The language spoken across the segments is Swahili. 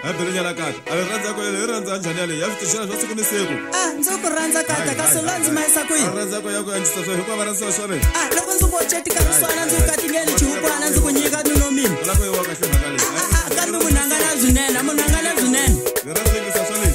Abirinyana kaka. Aranza ko le ranza njani ya fitishana zwa siku ni siku. Nzuku ranza kaka kasolonzi maisa kuyi. Ranza ko yako yanjisa so hikwa baransa shore. Loko nzuku cheti kariswana nzuku katingeni chihukwana nzuku nyika nunomini. Lako yo wakahle makale. Kambe munangana zwinene, munangana zwinene. Ranza ngisa shole.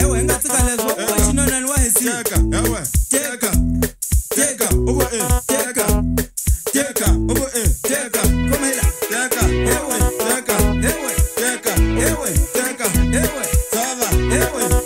Ewe ngatsika lezo wachinona ni wahesi. Teka, ewe. Teka. Teka, ubo Teka. Teka, ubo Teka. Komela. Teka, ewe. Teka, ewe. Teka, ewe. Teka, ewe. Sava, ewe.